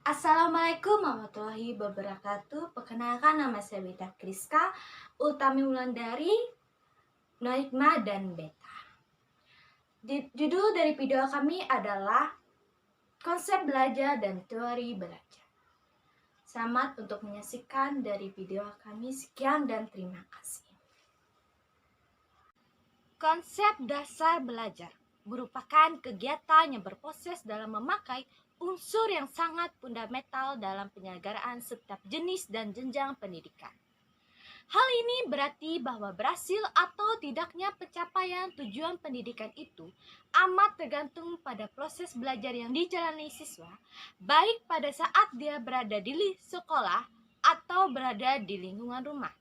Assalamualaikum warahmatullahi wabarakatuh. Perkenalkan, nama saya Wita Kriska Utami Wulandari, Noikma dan Beta. Judul dari video kami adalah konsep belajar dan teori belajar. Selamat untuk menyaksikan dari video kami. Sekian dan terima kasih. Konsep dasar belajar merupakan kegiatan yang berproses dalam memakai unsur yang sangat fundamental dalam penyelenggaraan setiap jenis dan jenjang pendidikan. Hal ini berarti bahwa berhasil atau tidaknya pencapaian tujuan pendidikan itu amat tergantung pada proses belajar yang dijalani siswa, baik pada saat dia berada di sekolah atau berada di lingkungan rumah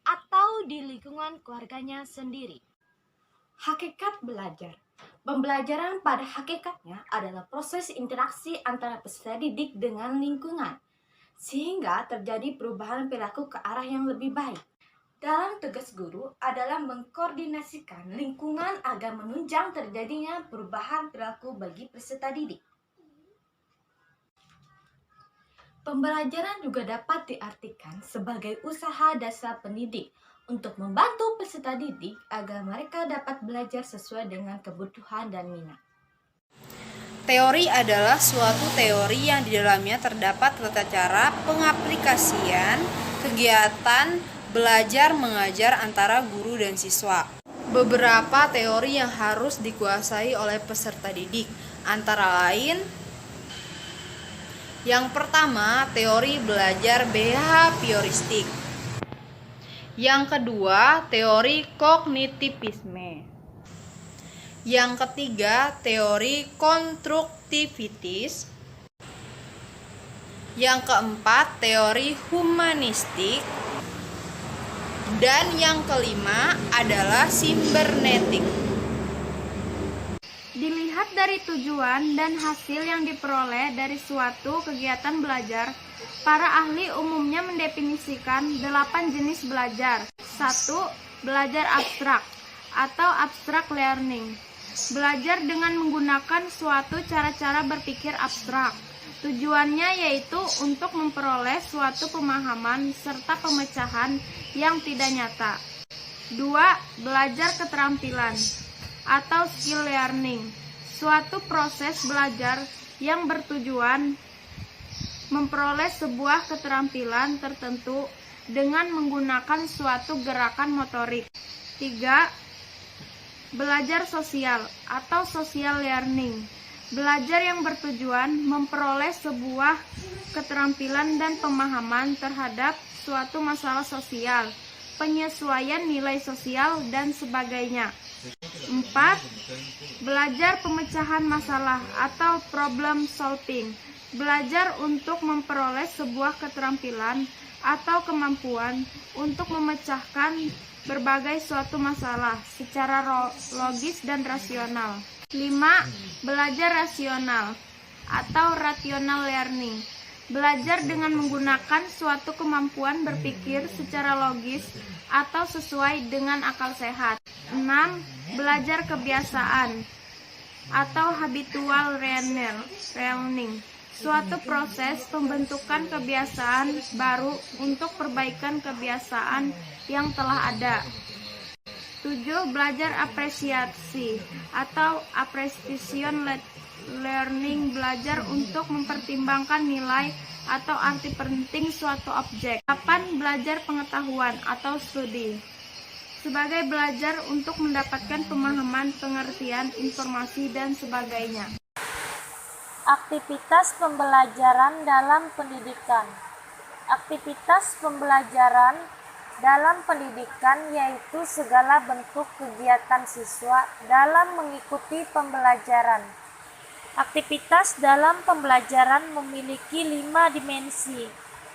atau di lingkungan keluarganya sendiri. Hakikat belajar. Pembelajaran pada hakikatnya adalah proses interaksi antara peserta didik dengan lingkungan, sehingga terjadi perubahan perilaku ke arah yang lebih baik. Dalam tugas guru adalah mengkoordinasikan lingkungan agar menunjang terjadinya perubahan perilaku bagi peserta didik. Pembelajaran juga dapat diartikan sebagai usaha dasar pendidik untuk membantu peserta didik agar mereka dapat belajar sesuai dengan kebutuhan dan minat. Teori adalah suatu teori yang di dalamnya terdapat tata cara pengaplikasian kegiatan belajar mengajar antara guru dan siswa. Beberapa teori yang harus dikuasai oleh peserta didik antara lain: yang pertama, teori belajar behavioristik. Yang kedua, teori kognitivisme. Yang ketiga, teori konstruktivitis. Yang keempat, teori humanistik. Dan yang kelima adalah sibernetik. Dilihat dari tujuan dan hasil yang diperoleh dari suatu kegiatan belajar, para ahli umumnya mendefinisikan 8 jenis belajar. 1. Belajar abstrak atau abstract learning. Belajar dengan menggunakan suatu cara-cara berpikir abstrak. Tujuannya yaitu untuk memperoleh suatu pemahaman serta pemecahan yang tidak nyata. 2. Belajar keterampilan atau skill learning, suatu proses belajar yang bertujuan memperoleh sebuah keterampilan tertentu dengan menggunakan suatu gerakan motorik. 3. Belajar sosial atau social learning, belajar yang bertujuan memperoleh sebuah keterampilan dan pemahaman terhadap suatu masalah sosial, penyesuaian nilai sosial, dan sebagainya. 4. Belajar pemecahan masalah atau problem solving, belajar untuk memperoleh sebuah keterampilan atau kemampuan untuk memecahkan berbagai suatu masalah secara logis dan rasional. 5. Belajar rasional atau rational learning, belajar dengan menggunakan suatu kemampuan berpikir secara logis atau sesuai dengan akal sehat. 6. Belajar kebiasaan atau habitual learning, suatu proses pembentukan kebiasaan baru untuk perbaikan kebiasaan yang telah ada. 7. Belajar apresiasi atau appreciation learning, belajar untuk mempertimbangkan nilai atau arti penting suatu objek. 8. Belajar pengetahuan atau studi, sebagai belajar untuk mendapatkan pemahaman, pengertian, informasi, dan sebagainya. Aktivitas pembelajaran dalam pendidikan. Aktivitas pembelajaran dalam pendidikan yaitu segala bentuk kegiatan siswa dalam mengikuti pembelajaran. Aktivitas dalam pembelajaran memiliki 5 dimensi,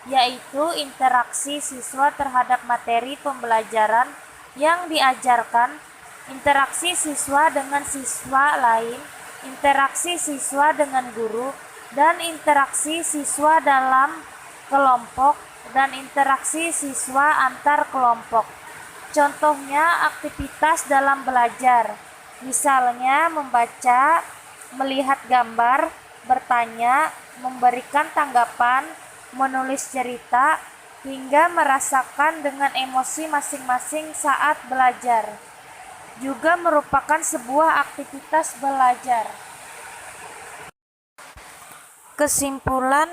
yaitu interaksi siswa terhadap materi pembelajaran yang diajarkan, interaksi siswa dengan siswa lain, interaksi siswa dengan guru, dan interaksi siswa dalam kelompok, dan interaksi siswa antar kelompok. Contohnya aktivitas dalam belajar, misalnya membaca, melihat gambar, bertanya, memberikan tanggapan, menulis cerita, hingga merasakan dengan emosi masing-masing saat belajar. Juga merupakan sebuah aktivitas belajar. Kesimpulan,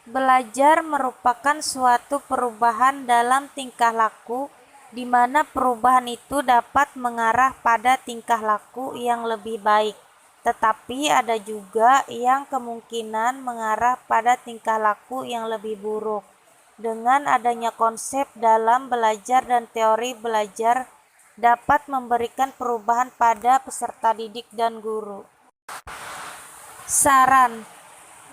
belajar merupakan suatu perubahan dalam tingkah laku, di mana perubahan itu dapat mengarah pada tingkah laku yang lebih baik, tetapi ada juga yang kemungkinan mengarah pada tingkah laku yang lebih buruk. Dengan adanya konsep dalam belajar dan teori belajar dapat memberikan perubahan pada peserta didik dan guru. Saran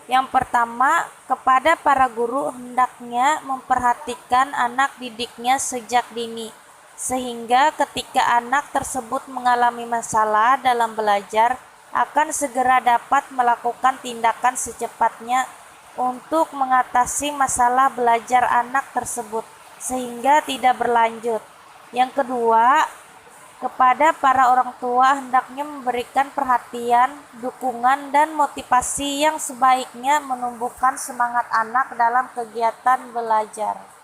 yang pertama, kepada para guru hendaknya memperhatikan anak didiknya sejak dini, sehingga ketika anak tersebut mengalami masalah dalam belajar, akan segera dapat melakukan tindakan secepatnya untuk mengatasi masalah belajar anak tersebut, sehingga tidak berlanjut. Yang kedua, kepada para orang tua hendaknya memberikan perhatian, dukungan, dan motivasi yang sebaiknya menumbuhkan semangat anak dalam kegiatan belajar.